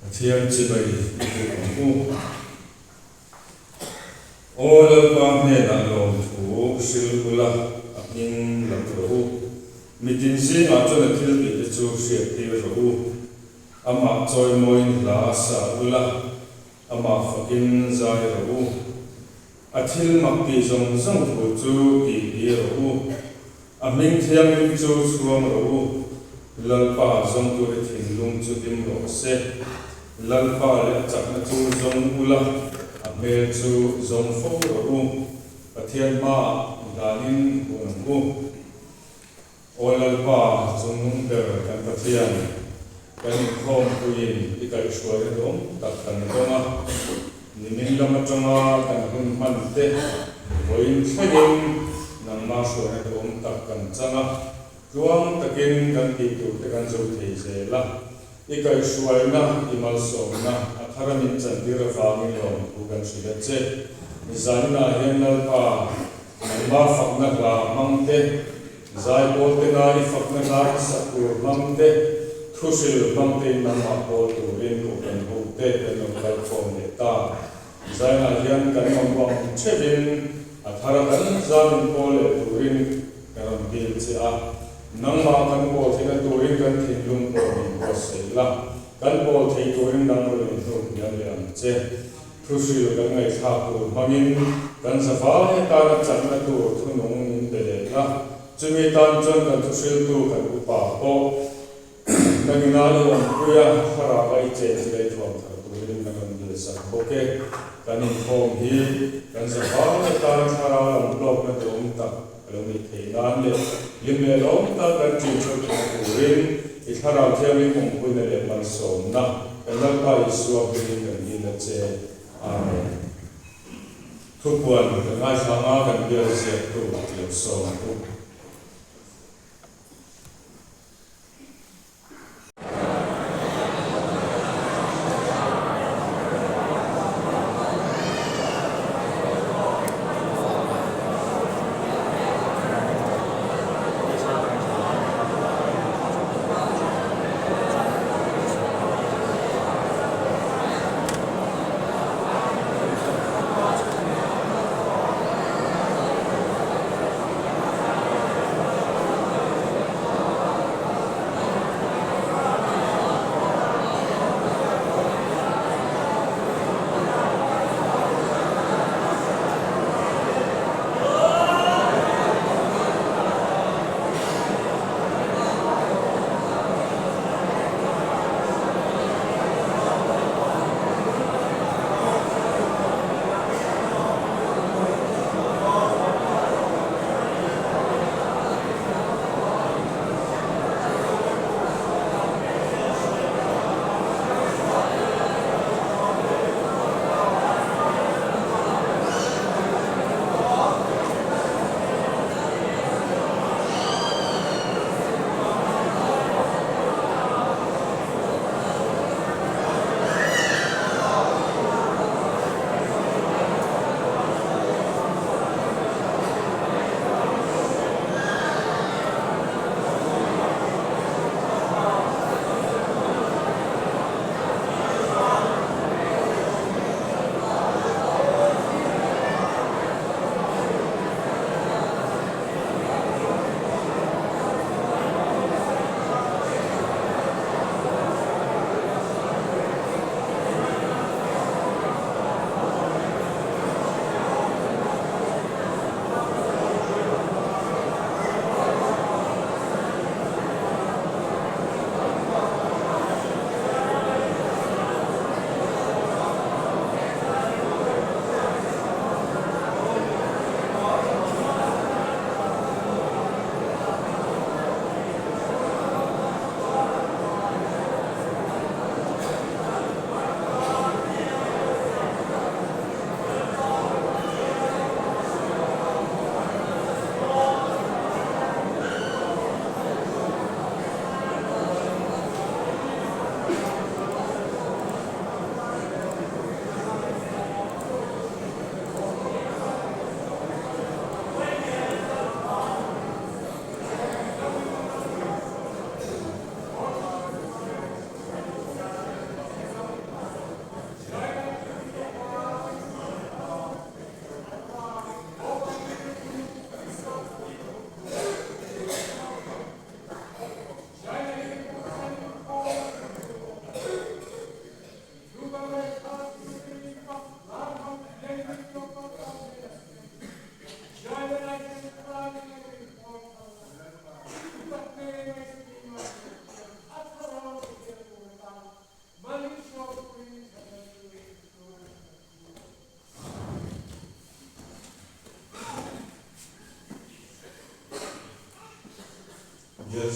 Thiam chi bai ku all pa ne na lo thu sil ula akin lam ro mitin si ma chona thil bi chu she ti ro ama choi moi la sa ula ama fakin zai ro athil mak ti zong zong thu chu ti ro aming thiam lim chu suam ro lalpa zong tu re thin lung chu dim ro se lalpa le chak na chu zong ula amel chu zong fo ro pathian ma danin buang ku lalpa zong nung der kan pathian kan khom ku yin ikai shwai dom tak kan doma nimin lama changa kan hun man te voin thagin nang ma shwai dom tak kan changa ruang takin kan ti tu te kan zo thei se la ikai shwai na imal so na atharamin chandira fami lo ku kan shida che zanna hianal pa ma fakna la mangte zai bolte na I fakna na sakur mangte thusil mangte na ma bol tu rin ku kan hu te no kal form le ta zanna hian kan mangwang chevin atharakan zamin pole tu rin kan bil che a nang ma kan bol thina turin kan thinlung ko min ko seila kan bol thei turin nang ro in thu yan yan che thusil kan ngai tha ku mangin kan safa he ta na chan na tu thunung in bele la chumi tan chon kan thusil tu kan upa ko nangina lo kuya khara bai che le thom thar turin nang bil sa boke kan in khom hi kan safa he ta na khara lam blok na dum ta lomi thei nan le limle long ta kan chu chu turin I thara thiam mong pui na le man som na kan pa Isu bin kan ni na che amen thu puan kan ngai thanga kan bia se tu le som tu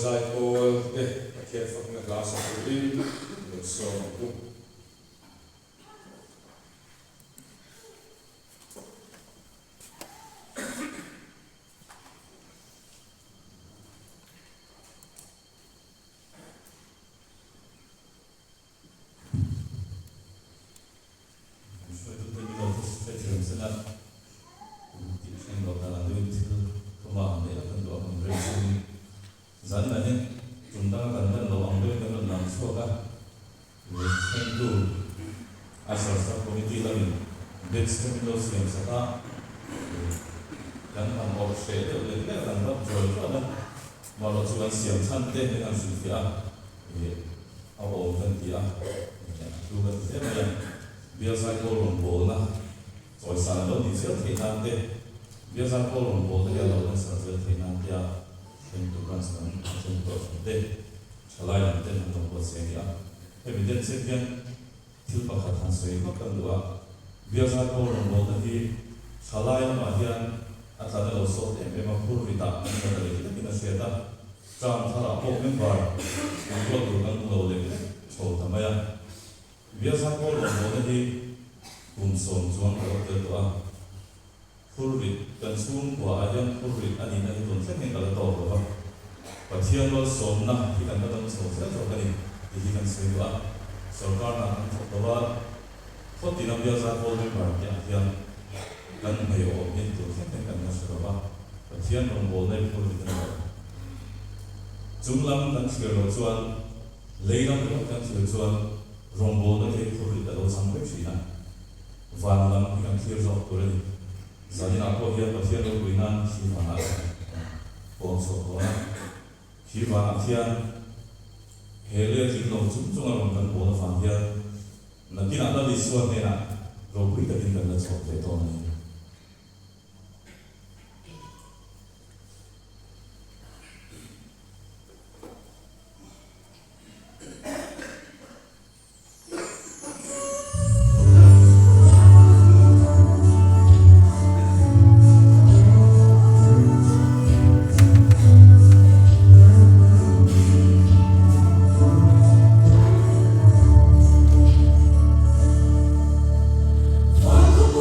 zai pol te kia fak na la sa in lo so tu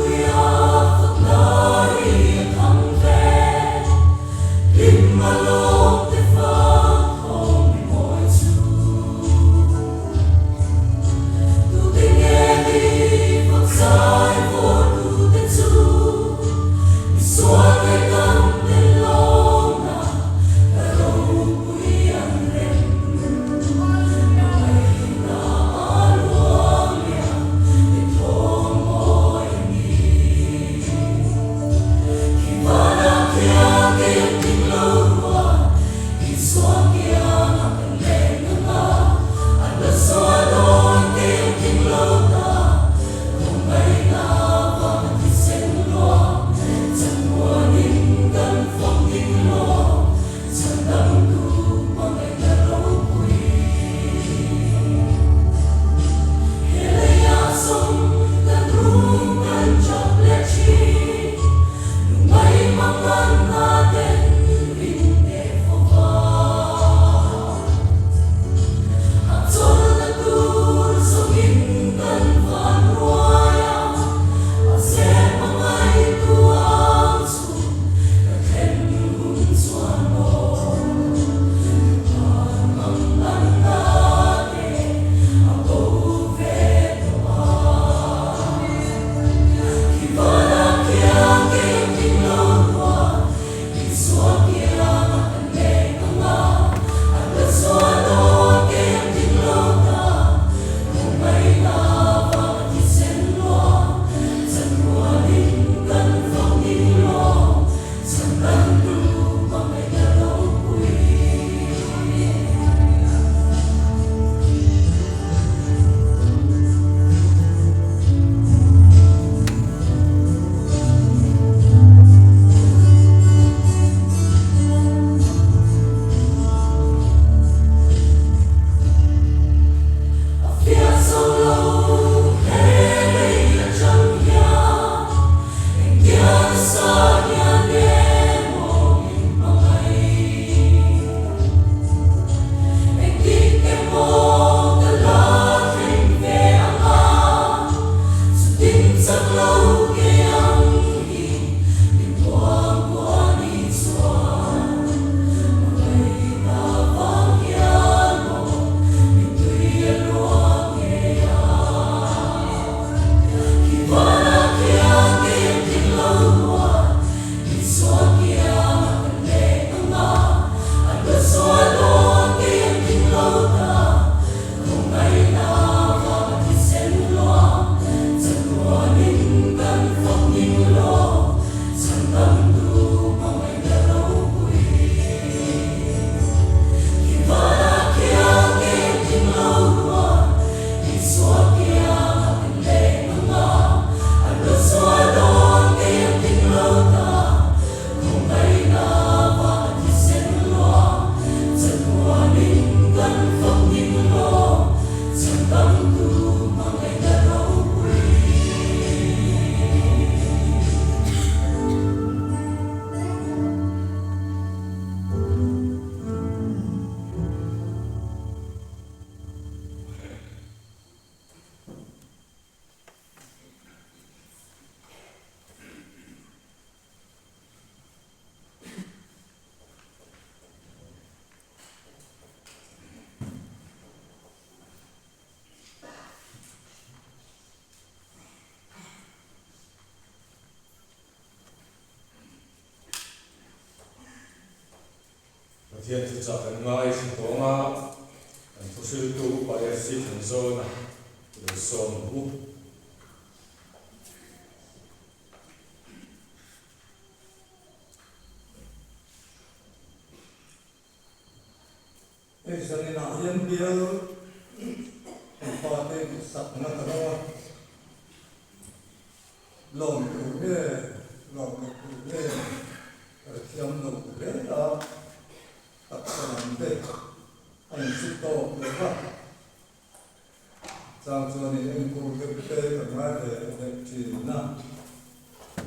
Hallelujah. Thiên thực ra cần ngay thì có ngã thực sự tu bài sĩ thành do na để sống u Eso ni na yan biar empate sat na taro lom le tiam no le ta tak sanam de an sit to le ba sang cho ni en ko ke pe ka ma de chi na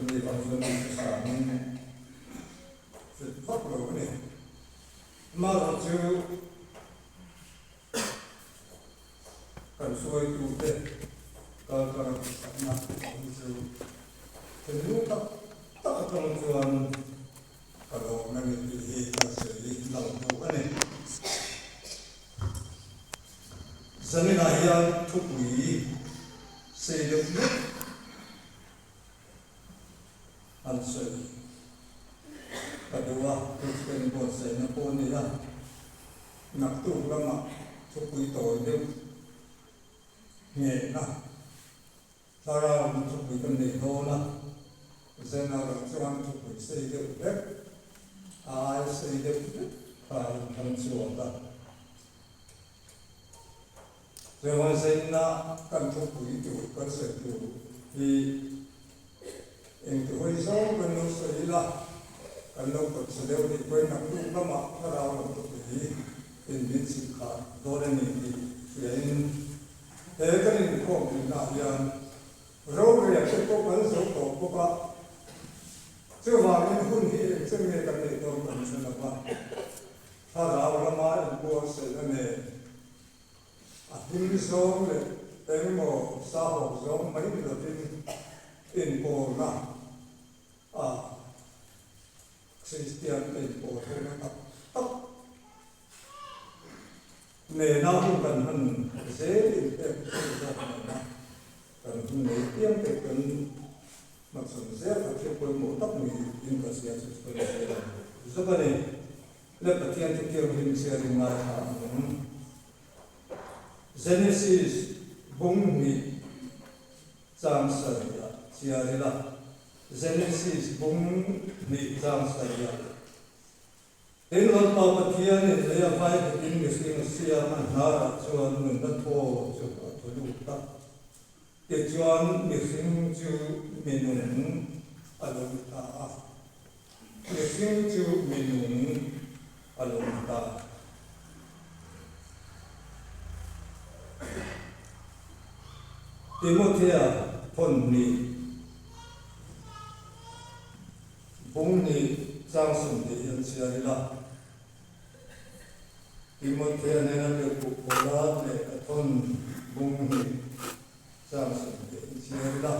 ni ba so ni sa ni se pak lo ni ma ro chu kan suai tu te kalau na itu tentu tak kemungkinan kalau nanti hasil dalam tu kan Zani nahyan tukui sejauh answer kedua tujuan buat saya pun ni lah nak tu lama tukui tu dia nghe na Sarah untuk bikin demo na saya nak cuman untuk saya itu saya itu kalau suara Jangan saya nak kan untuk itu kan saya itu di itu hisap kan saya lah kan untuk sedih di poin nak tu lama kalau untuk ini sikap orang ini yang kan ini kau nak yang roh yang kita kan sok buka cuma ini pun ini cuma kan itu orang senapa kalau lama itu saya ni Ini zong le, ini mau sahok zong, mai ni latin info na, Christian info tu na tak, ne na pun kan han, saya na, kan ne tiang kan maksud saya tak pun mau tak ni investasi seperti saya, sebenarnya lepas tiang saya dengar Genesis bungni jam saya siarila Genesis bungni jam saya Elok pawatian ni saya baik English siaran hara cuan mendato cuba tuluta kecuan mesin cu minum alumta mesin cu minum alumta Timothea ponni bungni jangsun di yang siarila Timothea nena ke pukola ne aton bungni jangsun di yang siarila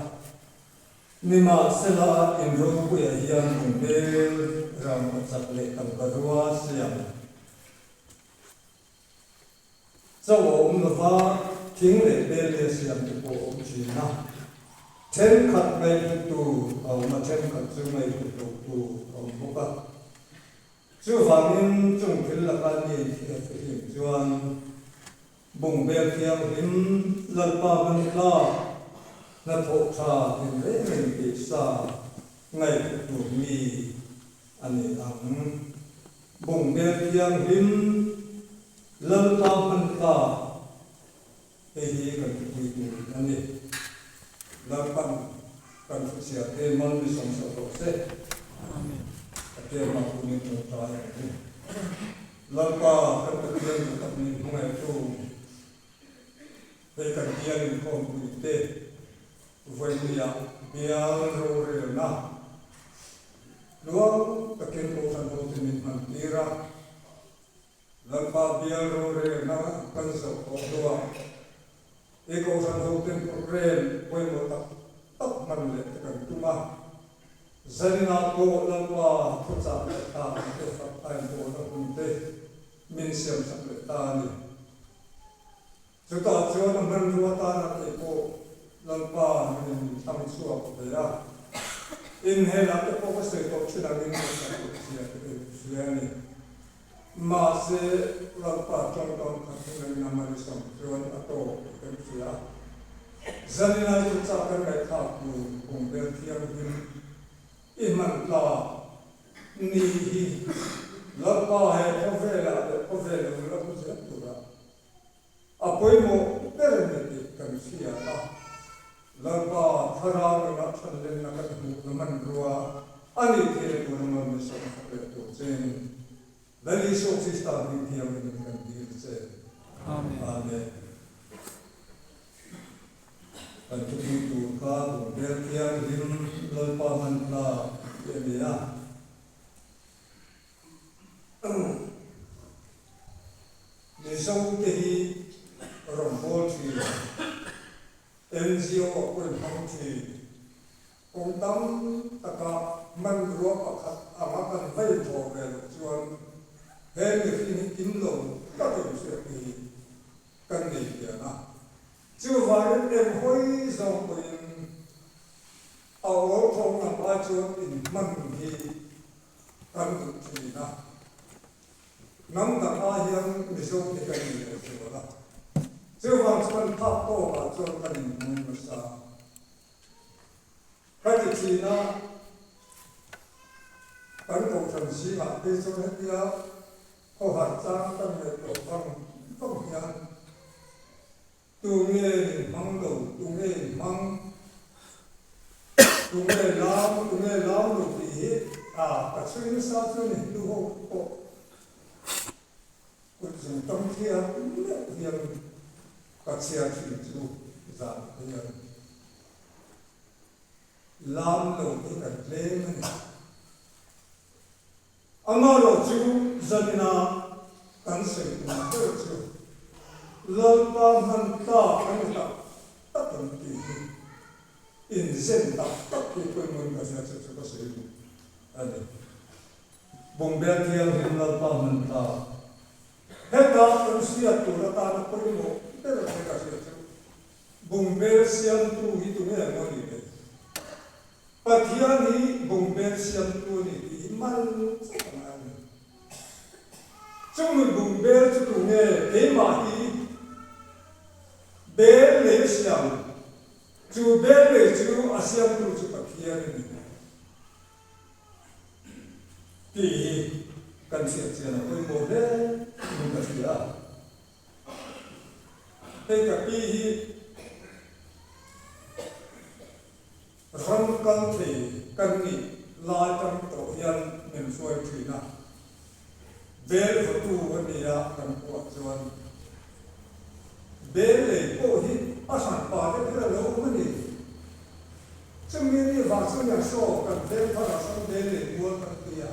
Nima sela inro kuya yang kumbel ram sakle tangkarua siang Zawo umlafa King le bele siam ko china ten kat mai tu ma ten kat chu mai tu boka chu vamin chung phil la kan ni chuan bung bel thiam him lalpa man kla na tho tha in le men ki sa ngai tu mi ani ang bung bel thiam him lalpa man kla hi kan pui tu ani lampan kan sia te man ni som sa ro se amen te ma ku ni tu ta ni lampa kan te ni kan ni ngai tu te kan dia ni ko pui te voi ni ya bia ro re na luang takin ko san ho te ni man tira lampa bia ro re na kan so ko doa eko san ho te program voi mo ta tak man le kan tuma zanina ko lampa thutsa ta te fa tai ko na kun te min siam sak le ta ni chuta chuan na man ruwa ta na te ko lampa min tham chuwa ko te ya inhela te ko se ko chuna min ko sia te sia ni ma se lampa chong tong ka thun na ma ni sam chuan ato ke sia zanina chu cha kan kai tha ku kong ber thiam hin iman la ni hi lampa he ovela la ku se tu ra apoi mo per ni kan sia ta lampa thara na than len na kan mu man ruwa ani the ko na ma mi sa ka to chen dali so si sta ni thiam ni kan di se amen amen kan tu tu ka do ber thiam lim lampa man la ye ya ni so te hi rom bol chi NGO ko phang chi kong tam taka man ro pa khat ama kan vai tho ve chuan he ni kim lo ta te se ni kan ni ya na chu vai em hoi zo ko in au thong na ba chu in man hi kan tu chi na nam ta a hian mi so ti kan ni se wala chu wang chuan tha to ba chuan kan ni mu sa ka ti chi na kan ko chan si ma pe so ne ya ko ha chang kan ne to bang bang hian tu nge mang do tu nge mang tu nge lam lo ti a ka chuin sa chu ni du ho ko ko chung tam thia ne hian ka chia chi chu za hian lam lo ti ka tle ne amaro chu zanina kan se na to chu lampa man ta kan ta ta kan ti in zen ta ta ki ko mon ka sa chu ka se ni ani bombe thiam hin lampa man ta heta kan sia tu ra ta na ko mo te ra ka se chu bombe siam tu hi tu ne mo ni te pathiani bombe siam tu ni man chung bung bel chu tu nge ke ma hi bel le siam chu bel le chu asiam tu chu pakhia ni ti kan sia sia na koi mo le ni ka sia te ka pi hi ram kan the kan ni la tam to yan men soi thina bel tu ni ya kan ko chuan bel le ko hi asan pa de ra lo ma ni chumi ni va chu ya so kan bel pa ra san bel le ko kan ti ya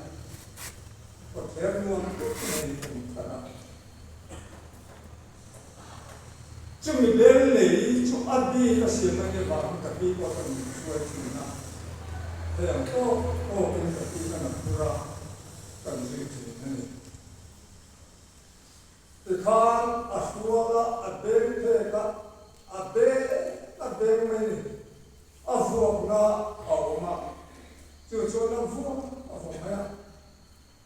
ko ther nu am ko ni kan ta chumi bel le chu abi ka si ma ni va ka pi ko kan soi thina thế là có cái gì là pura cần gì thì này thì khan ashuala abeng thế cả abeng mấy avuộc na auma chưa cho nó vuông avuộc hay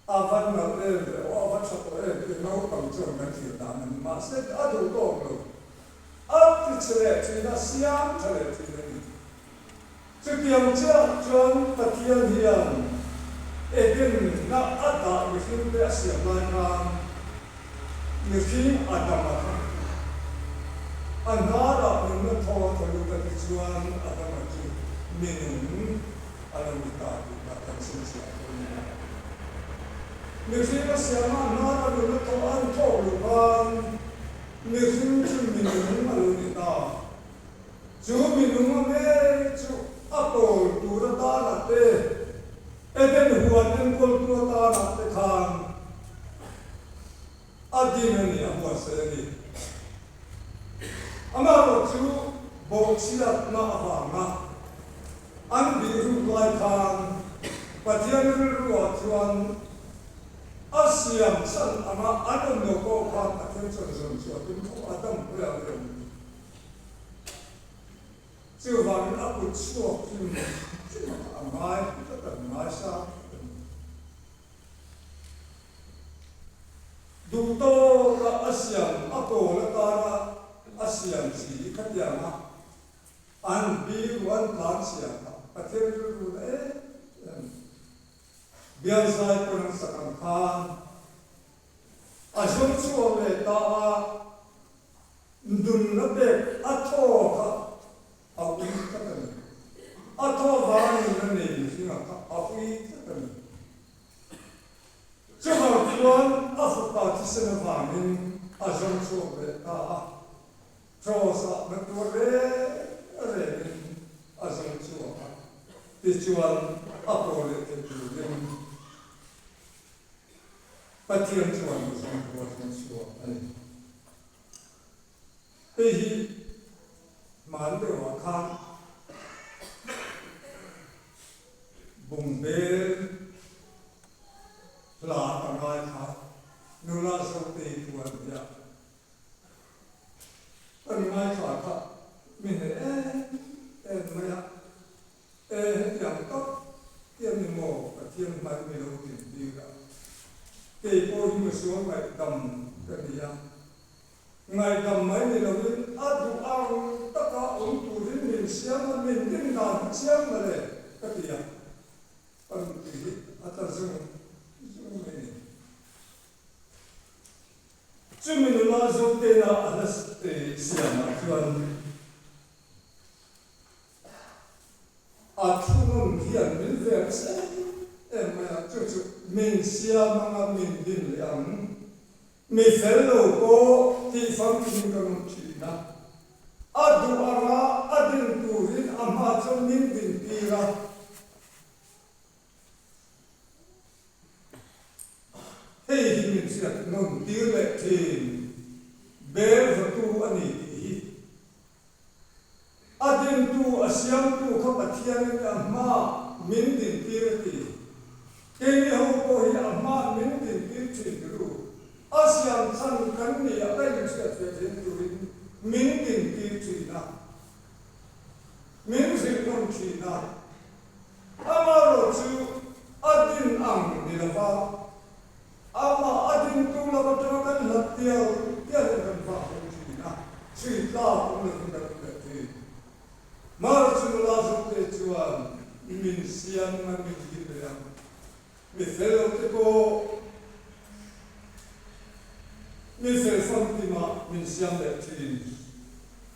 avan na lên avan sắp tới thì nó cầm cho mình thì ta mình mà sẽ đã đủ tốt rồi áp thì chơi thì nó siam chơi thì này chứ kiềm chưa chọn tập kiềm hiền edin na ada người phim để xem lại nam người phim ada mà anara nuna thaw thalu ka chuan adama chu minun alamita ka tansin sia Mixing siama nara nuna thaw an thaw lupan mixing chu minun alunita chu minun me chu apol turata late eden huaten kol turata late khan adinani amwasani amaro chu boxiat na avanga an biru lai khan patian ruwa chuan asiam san ama anon no ko khan attention zone chu atum ko adam pula ram chu van aput chu chu amai ta mai sa duto ka asiam ato la tara asiam si katiama an bi wan plan siam pather ru biar sai kon sakam khan asum chu le ta dun na be atho ka au ki ka atho va ni ne ni singa ka au ki ka Cuma tuan Afrika di sana bangun asam sobe ta terasa betul asam sobe dijual apa oleh kemudian patian tuan asam sobe ini mana wakan bumbel la tangai kha nula sote tuan dia tangai kha kha min maya yang tak tiang ni mo tiang mai mi lo tin dia ke po ni so mai dam dia ngai dam mai ni lo ni adu ang taka tu rin siam min din na siam le ka dia pan ti atas Cuma lazim tena alas siapa tuan atunun kian milverse emang cucu mensia mana mindin yang mifelo ko ti famkin kamu cina adu ara adin turin amacam mindin pira Hei himin siat non direk tim ber tu ani adin tu asyam tu kapatian amma min din tirti kini ho ko hi amma min din tirti guru asyam san kan ni akai siat siat tu min din tirti na min sin non china amaro chu adin ang nilava ama adin tu la batrakan latial tiada kan faham cina cerita pun tidak berarti marsul lazim tuan min siang min hidayah misal teko misal santima min siang berarti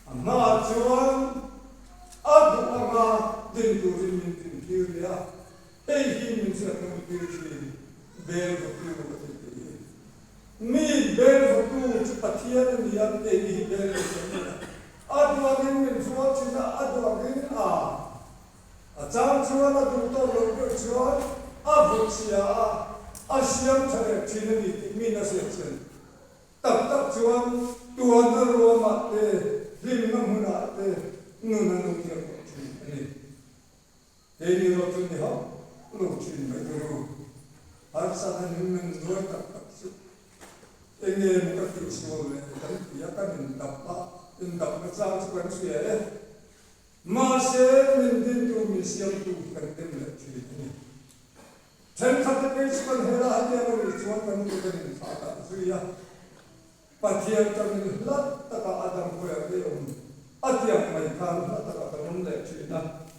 ama tuan adu ama din tu min hidayah hei min siang min hidayah ber betul mi ber betul cepatian yang tinggi ber adu angin min suat cina adu angin jam suat adu to logo suat abu sia asyam cari cina ni mi nasihat tak cuan tuan terluar mate lima munate nuna nukir ini rotun ni ha rotun meguru harusnya dengan dua tak ini bukan visual ya kan indap macam seperti itu masih mending tu misiam tu kertem lagi ini dan kata kesukaan hera hati yang berjuang kan tu kan insafah suya patian kami lat tak ada boleh dia atiang mereka lat tak ada orang lagi na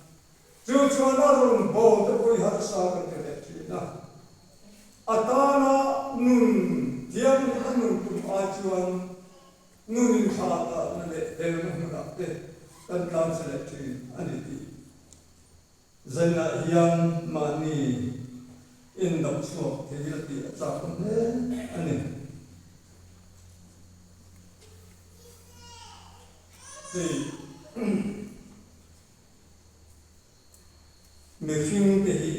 tujuan orang bawa tu koi harusnya kan lagi na atana nun tiang anun tum ajuan nunin khata na le el na te kan kan se le thi ani ti zaina hian mani in dam chuak thei ti cha kon ne ani te me phim te hi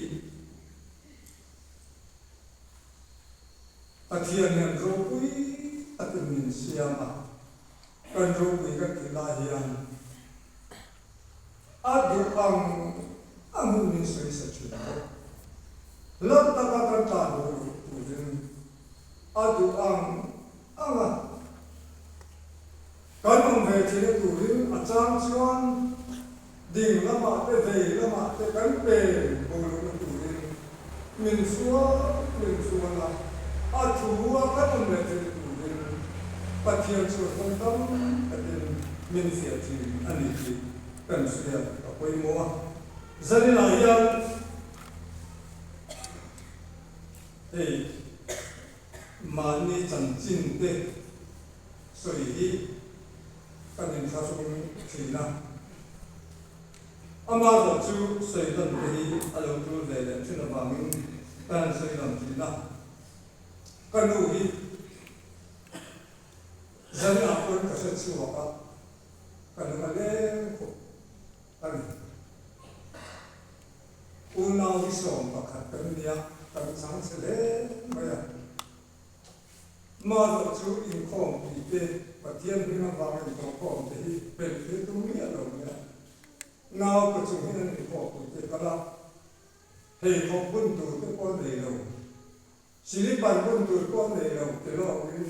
athian nan ro pui atmin siama kan ro pui ka ki la hian adu amun min soi sa chu lam ta ka kan ta ro din adu anga kan om ve chile tu rin achang chuan ding lama te vei lama te kan pe bolu tu rin min suwa la athua kan om ve chile tu rin pathian chu kon tam atin min sia chi ani chi kan sia koi mo zanila yan ei mani chan chin te soi hi kanin khasung thina ama lo chu soi dan hi alo tu le le thina bangin kan soi dan thina kanu hi zana kon ka se chu wa kan ka le ko kan unau hi som pakhat kan dia kan sang se le maya ma lo chu in khom ti te pathian ringa bangin to khom te hi pel te tu mi alo ya ngao ko chu hin ni ko te kala hei ko bun tu te ko le lo sili ban bun tu ko le lo te lo win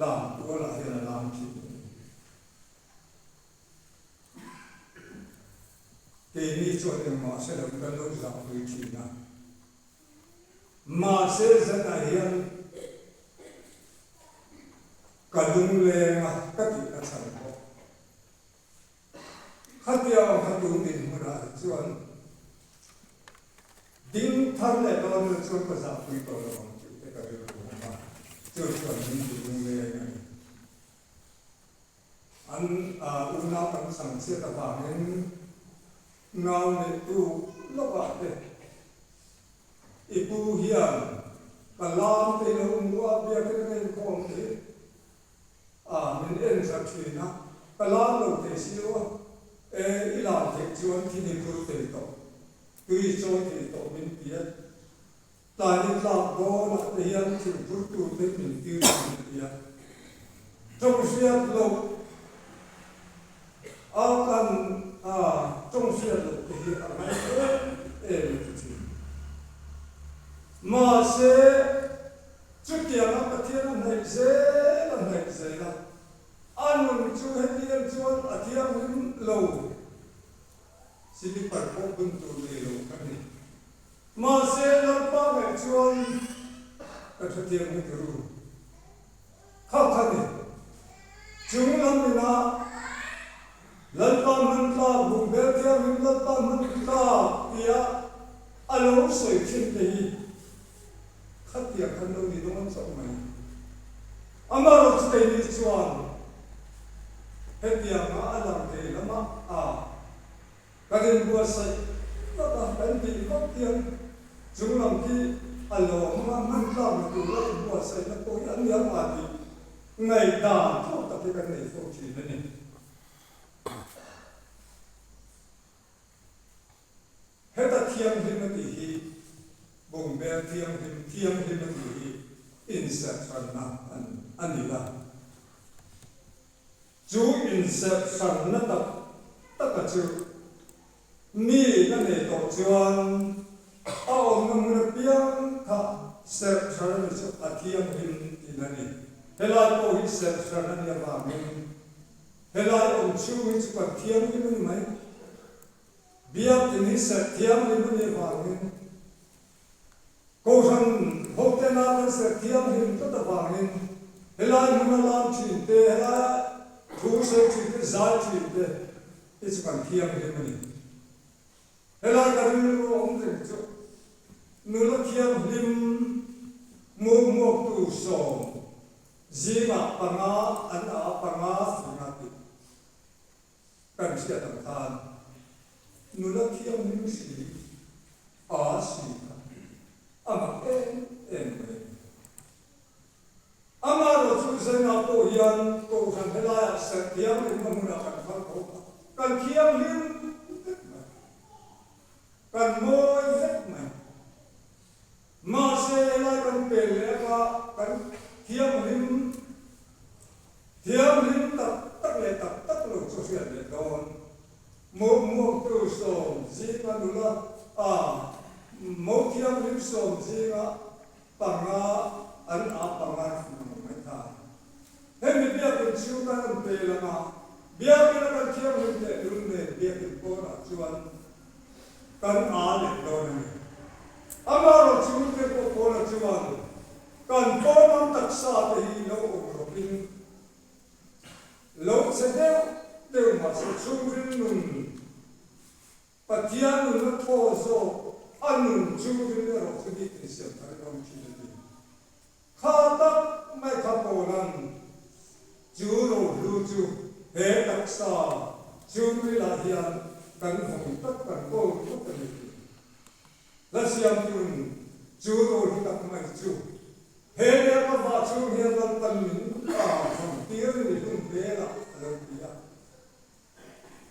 lam ko la hian lam chi ke ni chu te ma se lo kan lo za ku chi na ma se za na hian kadung le nga kati ka san ko khatia kadung din mura chuan ding thar le ba no chuan ko za pui to lo te ka ro ma chuan din le nga an una kan sang se ta ba nen ngau le tu lo ba te ipu hian kalam te no ngwa bia ke ngai khom te min en sa thina kalam lo te siwa ila te chuan thini pur te to tui cho te to min pia ta ni la do na te hian chu pur tu te min tir min pia trong siat lo kan trong siat lo te hi mai chi ma se chutia na pathian nei ze la anun chu hetian chuan athiam hin lo sili par ko bun tu le lo kani ma se lar pa me chuan ka thatiam ni ru kha khani chung lam na lar pa man la bu be thiam hin lar pa man la pia alo soi chin te hi khatia kan lo ni dong chau mai amaro te ni chuan hetia ma alam te lama kadin bua sai ta ban ti ko tian junglam ki alo ma man ta ma tu la bua sai na ko an ya ma ti ngai da tho ta ke kan nei fo chi ne heta thiam hin ti hi bong be thiam hin ti hi inception na anila chu inception na ta chu ni na ne to chuan om na mun piang tha inception ni chu athiam hin inani helai ko inception na ya ba min helai om chu ni chu athiam hin ni mai biak ni sathiam ni ni ba min ko san hote na sa thiam hin to ta ba min helai mun lam chin te helai thu se chin te za chin te it's kan thiam hin ni helai ka ri ro om te chu nu la thiam lim mu tu so Zima panga ana panga singati kan sia tam than nula kiam ni si a si ama en ama ro chu sena ko yan ko san hela sa kiam ni mamuna kan phal ko kan kiam lim kan moi zet mai ma se la kan pele ka kan kiam lim tak le tak lo sosial le don mo tu som zima nula mo kiam lim som zima panga an panga mai tha he mi bia kun chu kan pe la ma bia kan kiam lim le dun le bia kun ko na chuan kan le don ni amaro chu ke ko na chuan kan ko nam tak sa te hi lo ro pin lo se de ma so chu rin nun patian nun ko so anun chu rin ro se di ti se ta ro chi de kha ta mai kha ko nan chu ro lu chu he tak sa chu ri la hian kan hong tak kan ko ko ta ni la siam tun chu ro lu tak mai chu he ne ka ba chu he ran tan min hong tir ni dun be la lo dia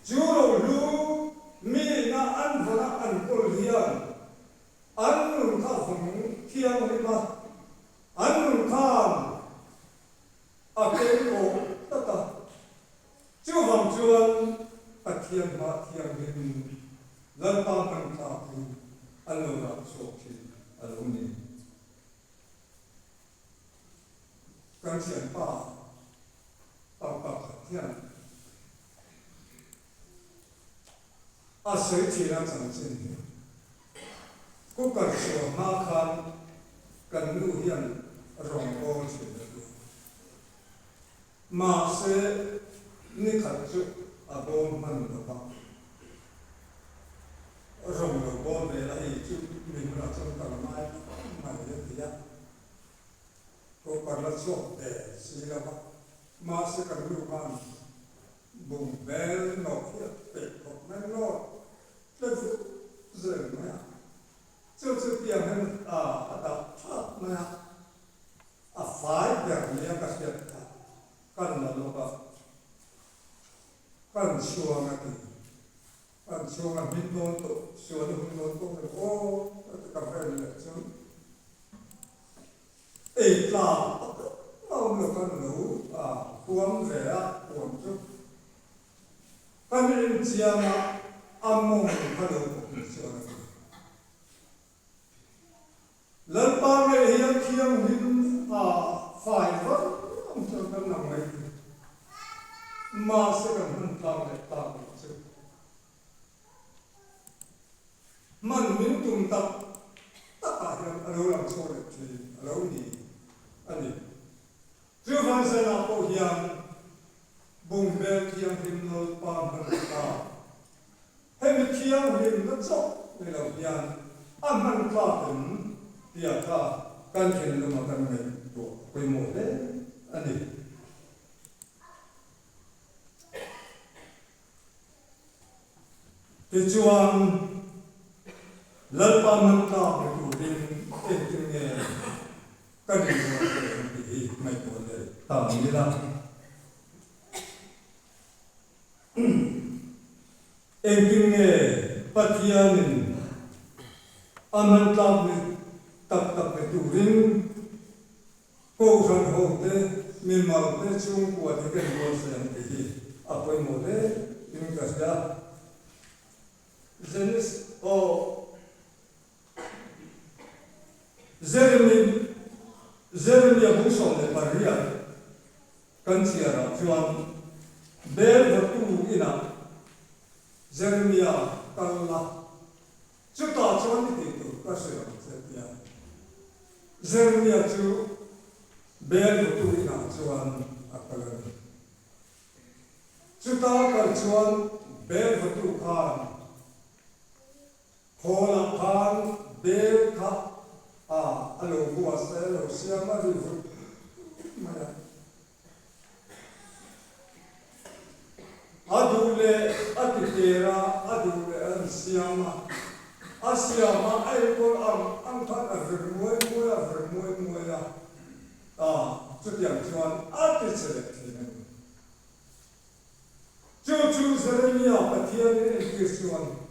chu ro lu mi na an vana an kol hian an nun kha hong kiam ni ma an nun kham a ke ko ta ta chu hong chuan pathian ma thiam hin lan pa man kha tu an lo ra so chi an lo ni kan sian pa thian a soi chi na chang chen ko ka so ma khan kan lu hian rong ko chi de ma se ni khat chu a bom man lo ba rong lo bom le la hi chu min ra chang ta mai mai le dia ko par la so de si la ba ma se kan lu kan bum bel no hiat pe ko men no le fu zen ma chu piang hen ta pha ma a fai der le ka sia ta kan la lo ba kan chua na ti kan chua na min don to chua ni min don to o ka fa le chu e la no lo kan lo kuam ve a kuam chu kan rin chia ma among ka lo ko chua na lan pa me hian khiam hin fai va am chu kan na mai ma se kan hun ta le ta chu man min tum ta ta hian alo lam so le chi alo ni ani chu van se na po hian bung bel khiam hin no pa man ta he mi khiam hin na chok le lo hian am man ta tin dia ta kan khen lo ma kan mai to koi mo le ani te chuan lalpa man ta tu din te tin ne kan ni ma ti mai to le ta ni la en tin ne pathianin aman ta tak tu rin ko ran ho te min ma te chung ko te ken mo se ti apoi mo le tin ka sia Zenis o Jeremia buson le paria kan siara chuan bel vatu ina Jeremia kalla chuta chuan ti tu ka se ya Jeremia chu bel vatu ina chuan akalan chuta ka chuan bel vatu khan Hola khan bel kha alo buas lo siama ri maya adule atitera adule ansiama asiama aigol ang phat avermoi moya chudiang chuan atisele chu Jeremia pathian in Christian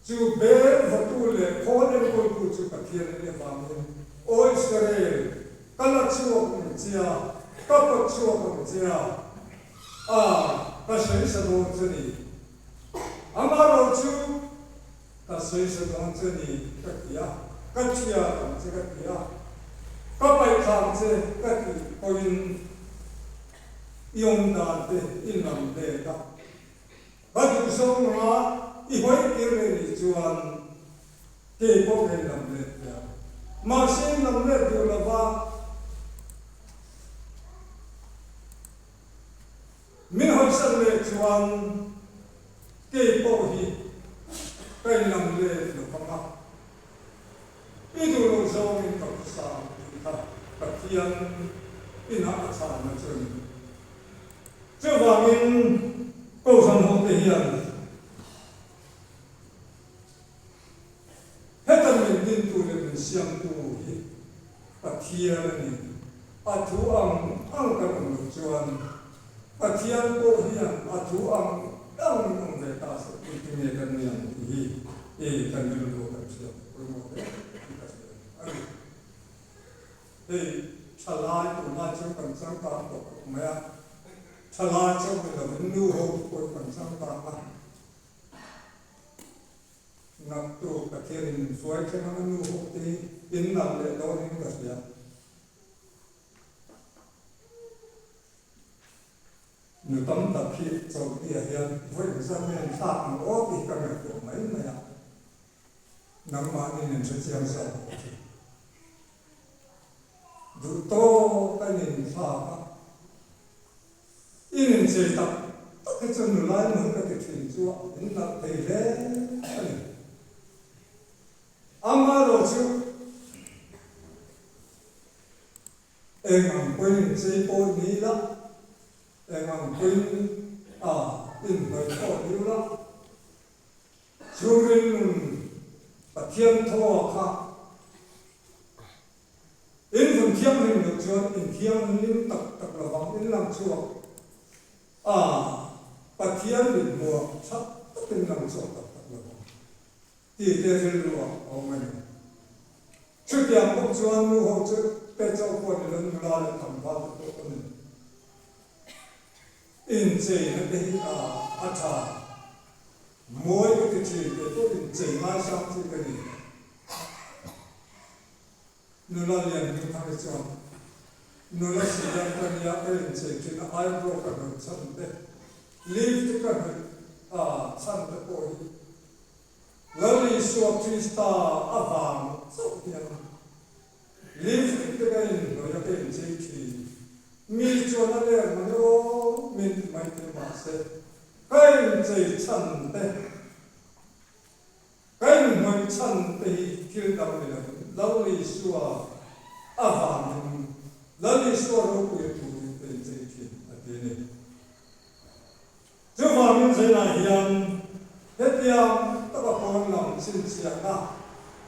chu ber vatule kholen kol ku chu pathian in famin o Israel kala chu ko chia kapat chu ko chia kasai sadon chani amaro chu kasai sadon chani katia kachia tam che katia kapai kham che kati koin yong dan te inam de ta badu song ma I hoi kirne ni chuan ke ko ke lam le ya ma sin lam le du la ba min hoi san le chuan ke ko hi kai lam le no pa ma I du lo so min ka sa ta ka tian ina a sa na chen che wa min ko san ho te hian siang tu hi pathian ni atu ang kan chuan pathian ko hian atu ang ve ta sa tin kan nian hi kan lu lo kan sia pro chalai tu na chu kan sang ta ko ma chalai chu la nu ho ko kan sang ta ma nak tu pathian suai chen nu ho te in nam le do ni ka sia nu tam ta phi so ti hian voi sa men ta ang o ti ka me ko mai ma ya nam ma ni nen che chiang sa du to ka ni sa ka in che ta ka chen nu lai mu ka ti chi chu in na te le amaro chu engam quên chế bôi ní lắm engam quên in người thọ níu lắm chú rin và thiên thọ khác in phần thiên hình được chưa in thiên linh tập tập là vắng in làm chuộc và thiên hình mùa sắp tất in làm chuộc tập tập là vắng thì thế thì lùa ông mình trước tiên cũng cho nu hậu trước cái châu quân lớn ra là thầm phá được quân in chế nó đi cha mỗi cái gì để tôi in chế mai sang thì cái gì nu là liền như thằng cho nu là sự kiện cái nhà cái in chế thì nó ai pro cả nó chân đấy live thì cái chân đấy coi Lali suap Krista avang so yang live again no ya pen cheki mi chona le mano min mai te ma se kai chei chan te kai mai chan te kil dam le lali suap avang lali suap ro ku tu pen cheki atene jo ma min se na hiam hết yang tất cả con lòng xin xiang na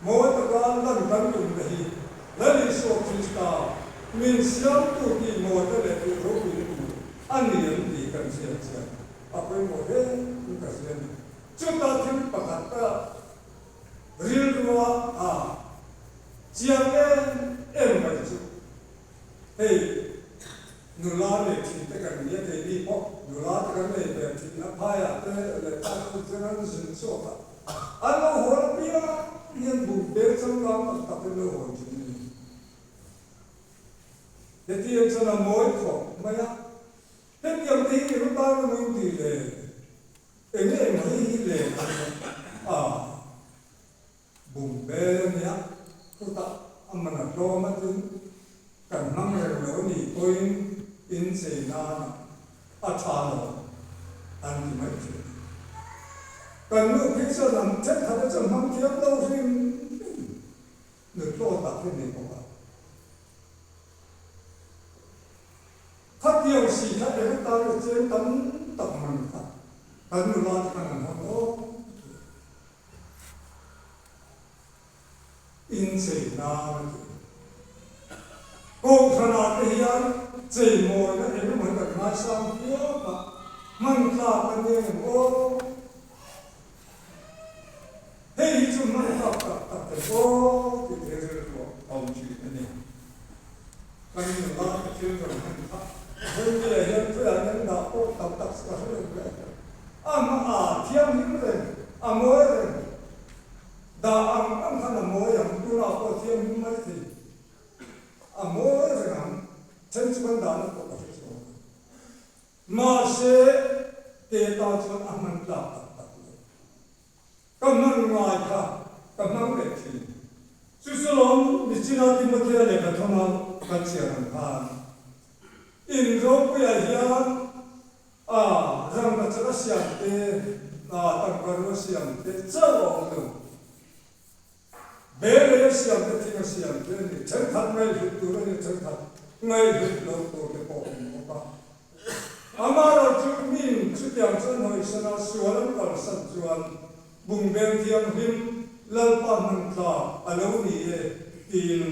mỗi tất cả lần lần dùng đấy lấy đi số Krista mình xiang tu đi mỗi cái lệ tu rốt đi tu anh niệm đi cần xiang xiang apa yang mau deh kita xiang chúng ta thêm pakat ta real dua xiang em vậy chứ hey nula le thi te kan ye te di po nula te kan le te thi na pa ya te le ta ku te nan sin so ta ano ho pia yen bu be sang lam ta te lo ho ji de ti en sana moi ko ma ya te kyam ti ru ta no mo ti le e ne mai le bum be ya ku ta amana do ma tu kan nang le lo ni koin in se na achalo an ni mai chu kan nu ki sa nam chet ha cha mang kiam lo rin nu to ta ke ni ko ba khat yo si khat de ta lo chen tam tam man kha kan nulat kan ho in se na ko khana te hian chei mo na em mo ka ma sam pio ba man kha kan ne o hei chu man kha ta te o ti te re ko au chi ne kan nulat te chu man kha hei ye hian tu ya ne na o ta ta sa ho le ama thiam ni re amo re da am khana mo yam tu na ko thiam ni mai thi amo re ngam chen chuan da na ko ka chu ma se te ta chuan aman ta ta ka man ngai kha ka man le thi su su lom ni china ti mo te le ka thona ka chia ran ha in ro pu ya hian rằng là chắc là xiang tê tầm quan nó xiang tê rất ổn được bé lấy xiang tê thì nó xiang tê thì chân thật ngay hiện tượng này chân thật ngay hiện tượng của cái bộ của bạn ama rồi chúng mình chú tiếng chân hồi sinh ra xuân lắm còn sẵn xuân bùng bèn thiêng him lần pan hằng thà lâu nỉ tin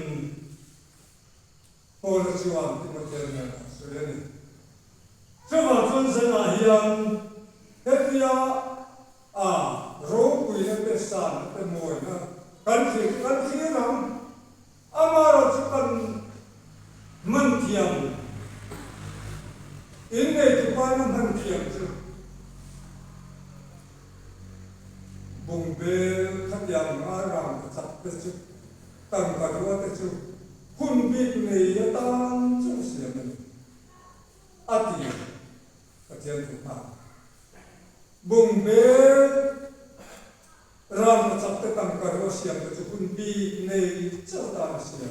hồ là xuân thì nó thiêng này xuân cho mà chân sinh là hiền hết kia rô quỳ nó bị sàn bị mồi nó cần khí lắm ama rồi chú cần mân thiềm in này chú phải nó mân thiềm chứ bùng bê thắt yam rằng chặt cái chú tầng cả đua cái chú hun bị này tan chú xiêm này ati thiên thủ pháp bùng bê ram chặt cái tầm cờ rô xiêm cái chú hun bi này châu ta xiêm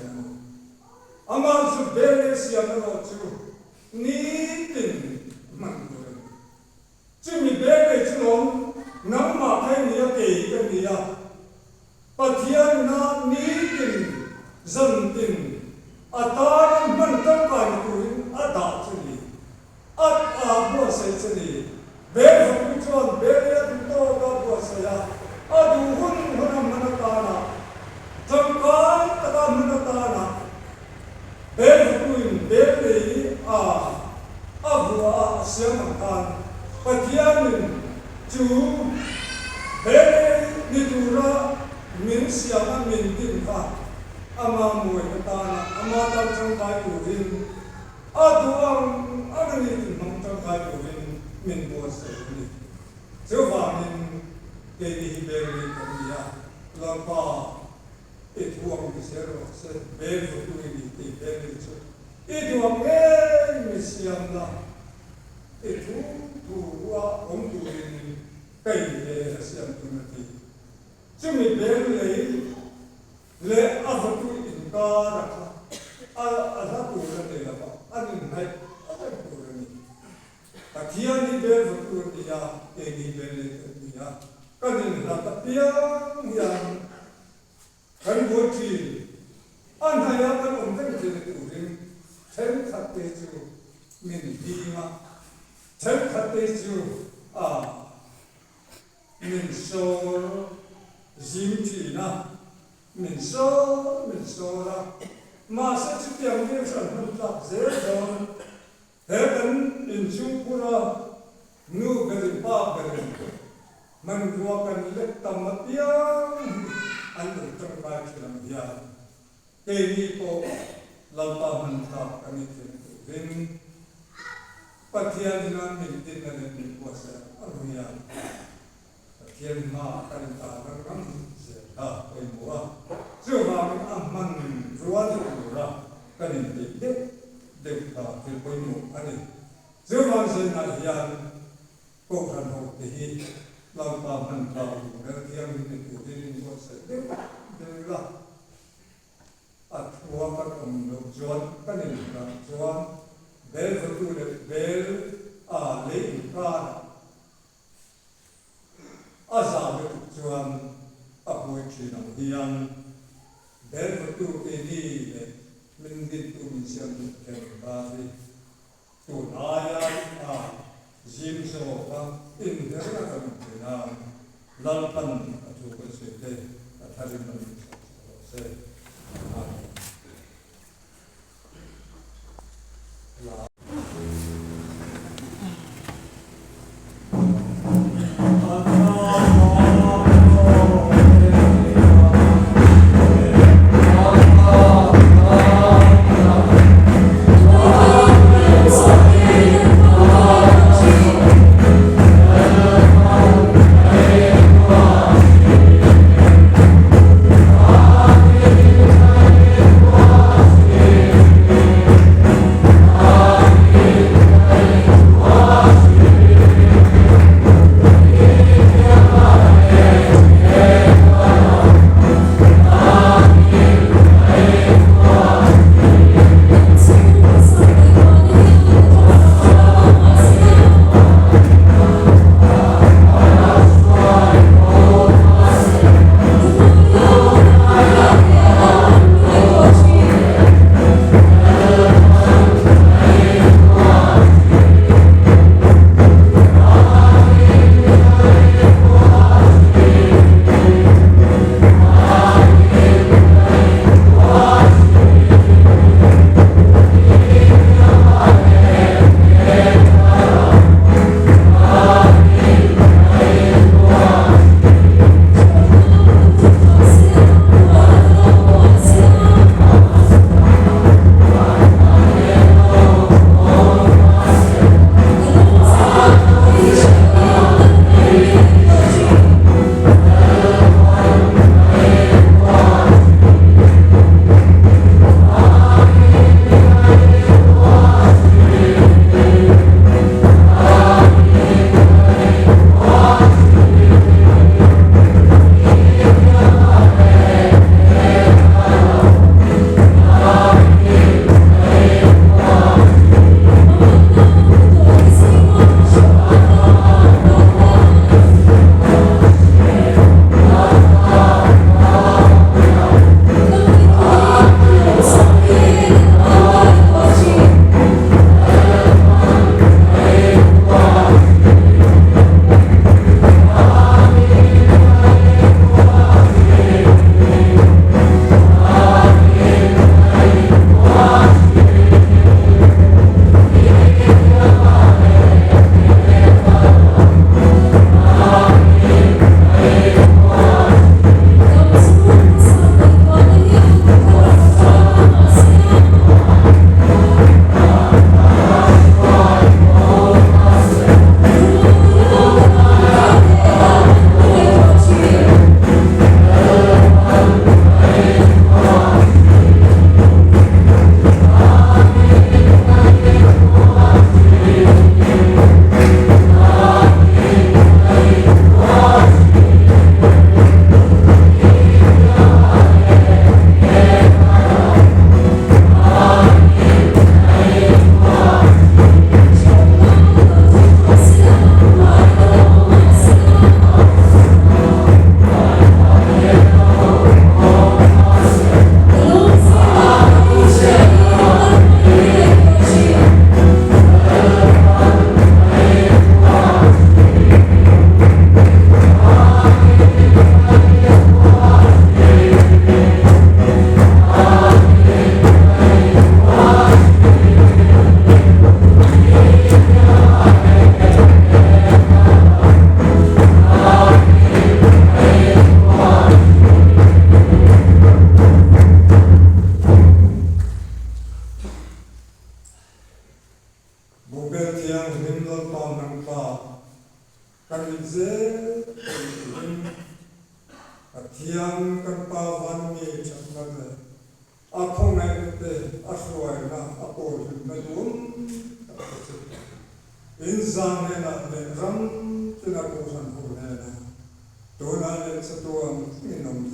ama chú bê này xiêm nó chú ní tình mặn rồi chú mi bê này chú nón nắm mà thấy nia kể cái nia bà thiên na ní tình dân tình ta mặn tất cả những đã chú đi bua say chani be hu chuan be ya to ka bua say ya du hun hunam manata na jamkan ta manata na be hu in be le bua siam kan pathian chu be ni dura min siam min tin ka ama moi ta na ama ta chang kai tu din duang anh ấy thì mong cho khai của mình mua sữa đi, sữa vàng mình cái gì về cái gì à, làm ba ít uống cái sữa rồi sẽ về phụ tụi mình thì về cái sữa, ít uống cái mình xem là ít thu qua ông tụi mình cái gì là xem tụi mình thì, chứ mình về lấy áp tụi mình cả là tụi mình là anh này Kian ni bel betul dia, ini bel dia. Kan ini rata piang yang kan boti. Anhaya kan umkan jadi turin. Sen khatte ju min dima. Sen khatte ju min so zimti na. Min so la. Masa tu piang dia san tak zero. Heaven in Jupura, nu gari pa gari, man ruakan lek tamat yang anu terkait dalam dia. Ini ko lalpa mantap kami tin. Patian dengan mintin dan puasa anu ya. Patian ma kan ta kan koi mua. Cuma aman ruan ura kan ini được từ quê mục anh ấy giữa vang sinh là hiền cô thần hộ thì làm tạm hành tạm để thiêng mình của thiên có sẽ được là thua các ông được chọn cái này là chọn bé vật tu được bé lấy ra giả được chọn buổi chiều nào hiền bé vật tu cái gì mình đi tu mình xem được cái gì tu naya zim so in na lalpan ato ko sete tarin man sa Tiang kampawan ni chakna akong na ite asway na ako na doon insan na ram tinakusan ko na doon na sa tuwang inom